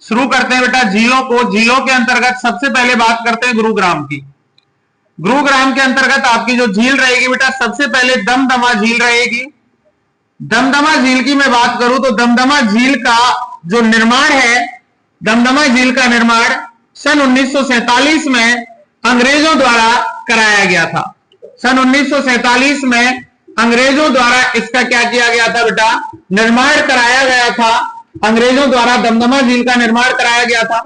शुरू करते हैं बेटा झीलों को। झीलों के अंतर्गत सबसे पहले बात करते हैं गुरुग्राम की। गुरुग्राम के अंतर्गत आपकी जो झील रहेगी बेटा, सबसे पहले दमदमा झील रहेगी। दमदमा झील की मैं बात करूं तो दमदमा झील का जो निर्माण है, दमदमा झील का निर्माण सन 1947 में अंग्रेजों द्वारा कराया गया था। सन 1947 में अंग्रेजों द्वारा इसका क्या किया गया था बेटा, निर्माण कराया गया था। अंग्रेजों द्वारा दमदमा झील का निर्माण कराया गया था।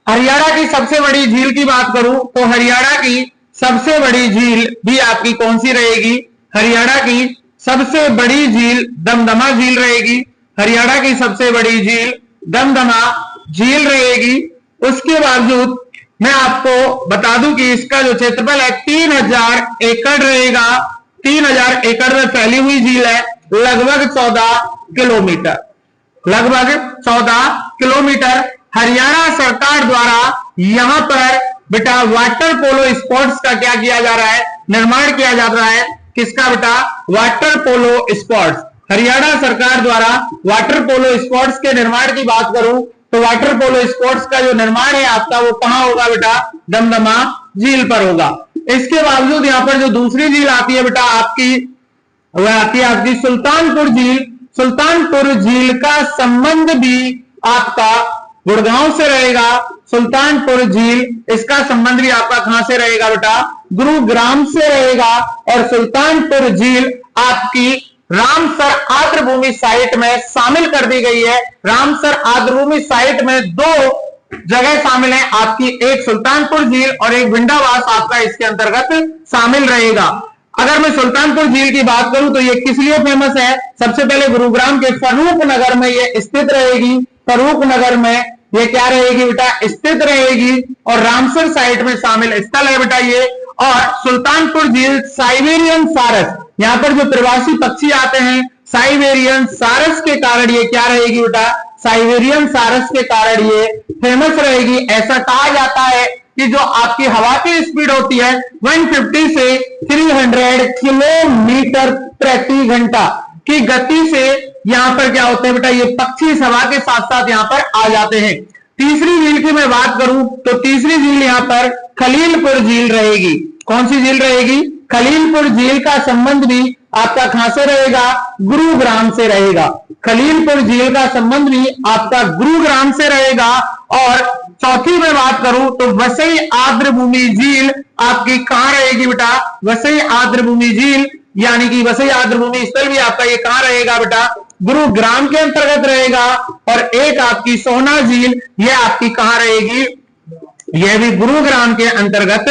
हरियाणा की सबसे बड़ी झील की बात करूं तो हरियाणा की सबसे बड़ी झील भी आपकी कौन सी रहेगी, हरियाणा की सबसे बड़ी झील दमदमा झील रहेगी। हरियाणा की सबसे बड़ी झील दमदमा झील रहेगी। उसके बावजूद मैं आपको बता दूं कि इसका जो क्षेत्रफल है 3000 एकड़ रहेगा। 3000 एकड़ में फैली हुई झील है, लगभग 14 किलोमीटर, लगभग 14 किलोमीटर। हरियाणा सरकार द्वारा यहां पर बेटा वाटर पोलो स्पोर्ट्स का क्या किया जा रहा है, निर्माण किया जा रहा है। किसका बेटा, वाटर पोलो स्पोर्ट्स। हरियाणा सरकार द्वारा वाटर पोलो स्पोर्ट्स के निर्माण की बात करूं तो वाटर पोलो स्पोर्ट्स का जो निर्माण है आपका वो कहां होगा बेटा, दमदमा झील पर होगा। इसके बावजूद यहां पर जो दूसरी झील आती है बेटा आपकी, वह आती है आपकी सुल्तानपुर झील। सुल्तानपुर झील का संबंध भी आपका गुड़गांव से रहेगा। सुल्तानपुर झील, इसका संबंध भी आपका कहां से रहेगा बेटा, गुरुग्राम से रहेगा। और सुल्तानपुर झील आपकी रामसर आर्द्रभूमि साइट में शामिल कर दी गई है। रामसर आर्द्रभूमि साइट में 2 जगह शामिल है आपकी, एक सुल्तानपुर झील और एक विंध्यावास आपका इसके अंतर्गत शामिल रहेगा। अगर मैं सुल्तानपुर झील की बात करूं तो ये किस लिए फेमस है, सबसे पहले गुरुग्राम के फर्रुख नगर में ये स्थित रहेगी। फर्रुख नगर में ये क्या रहेगी बेटा, स्थित रहेगी और रामसर साइट में शामिल स्थल है बेटा ये। और सुल्तानपुर झील साइबेरियन सारस, यहां पर जो प्रवासी पक्षी आते हैं साइबेरियन सारस के कारण ये क्या रहेगी बेटा, साइबेरियन सारस के कारण ये फेमस रहेगी। ऐसा कहा जाता है कि जो आपकी हवा की स्पीड होती है 150 से 300 किलोमीटर प्रति घंटा की गति से यहां पर क्या होते हैं बेटा, ये पक्षी इस हवा के साथ साथ यहां पर आ जाते हैं। तीसरी झील की मैं बात करूं तो तीसरी झील यहां पर खलीलपुर झील रहेगी। कौन सी झील रहेगी, खलीलपुर झील का संबंध भी आपका कहां से रहेगा, गुरुग्राम से रहेगा। खलीलपुर झील का संबंध भी आपका गुरुग्राम से रहेगा। और चौथी में बात करूं तो वसई आर्द्रभूमि झील आपकी कहां रहेगी बेटा, वसई आर्द्रभूमि झील यानी कि वसई आर्द्रभूमि स्थल भी आपका ये कहां रहेगा बेटा, गुरुग्राम के अंतर्गत रहेगा। और एक आपकी सोना झील, ये आपकी कहां रहेगी, यह भी गुरुग्राम के अंतर्गत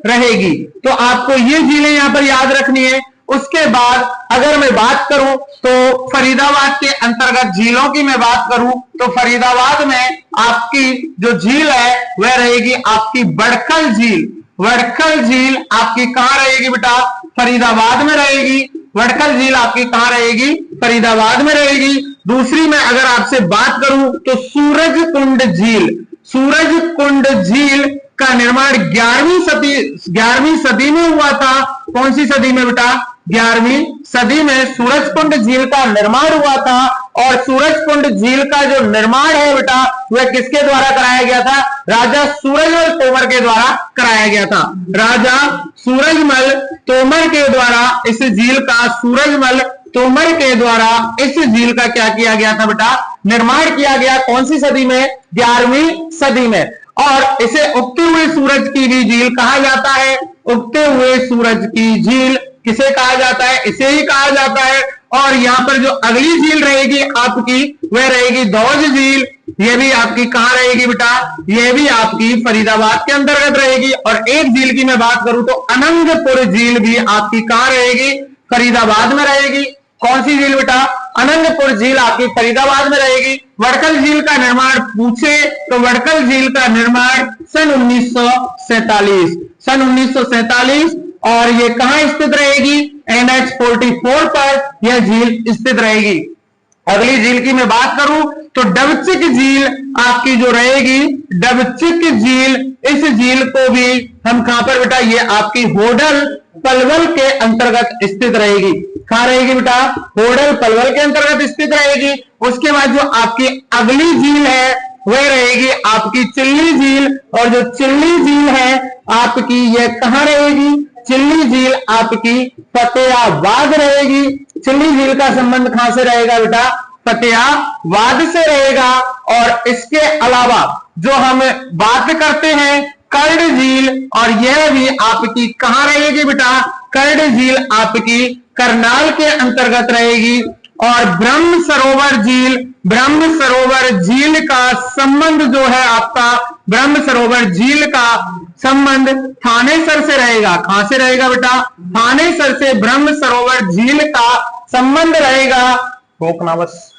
रहेगी। तो आपको ये झीलें यहां पर याद रखनी है। उसके बाद अगर मैं बात करूं तो फरीदाबाद के अंतर्गत झीलों की मैं बात करूं तो फरीदाबाद में आपकी जो झील है वह रहेगी आपकी बड़खल झील। बड़खल झील आपकी कहां रहेगी बेटा, फरीदाबाद में रहेगी। बड़खल झील आपकी कहां रहेगी, फरीदाबाद में रहेगी। दूसरी मैं अगर आपसे बात करूं तो सूरजकुंड झील। सूरजकुंड झील का निर्माण 11वीं सदी में हुआ था। कौन सी सदी में बेटा, 11वीं सदी में सूरजकुंड झील का निर्माण हुआ था। और सूरजकुंड झील का जो निर्माण है बेटा वह किसके द्वारा कराया गया था, राजा सूरजमल तोमर के द्वारा कराया गया था। राजा सूरजमल तोमर के द्वारा इस झील का, सूरजमल तोमर के द्वारा इस झील का क्या किया गया था बेटा, निर्माण किया गया। कौन सी सदी में, 11वीं सदी में। और इसे उगते हुए सूरज की भी झील कहा जाता है। उगते हुए सूरज की झील किसे कहा जाता है, इसे ही कहा जाता है। और यहां पर जो अगली झील रहेगी आपकी वह रहेगी धौज झील। यह भी आपकी कहां रहेगी बेटा, यह भी आपकी फरीदाबाद के अंतर्गत रहेगी। और एक झील की मैं बात करूं तो अनंगपुर झील भी आपकी कहां रहेगी, फरीदाबाद में रहेगी। कौन सी झील बेटा, अनंगपुर झील आपकी फरीदाबाद में रहेगी। वड़कल झील का निर्माण पूछे तो वड़कल झील का निर्माण सन 1947, सन 1947। और ये कहां स्थित रहेगी, NH 44 पर यह झील स्थित रहेगी। अगली झील की मैं बात करूं तो डबचिक झील आपकी जो रहेगी, डबचिक झील, इस झील को भी हम कहां पर बेटा, ये आपकी होडल पलवल के अंतर्गत स्थित रहेगी। कहां रहेगी बेटा, होडल पलवल के अंतर्गत स्थित रहेगी। उसके बाद जो आपकी अगली झील है वह रहेगी आपकी चिल्ली झील। और जो चिल्ली झील है आपकी ये कहां रहेगी? चिल्ली झील आपकी फतेहाबाद रहेगी। चिल्ली झील का संबंध कहां से रहेगा बेटा? फतेहाबाद से रहेगा। और इसके अलावा जो हम बात करते हैं कर्ड झील, और यह भी आपकी कहां रहेगी बेटा? कर्ड झील आपकी करनाल के अंतर्गत रहेगी। और ब्रह्म सरोवर झील, ब्रह्म सरोवर झील का संबंध जो है आपका, ब्रह्म सरोवर झील का संबंध थानेसर से रहेगा। कहां से रहेगा बेटा? थानेसर से ब्रह्म सरोवर झील का संबंध रहेगा। रोकना बस।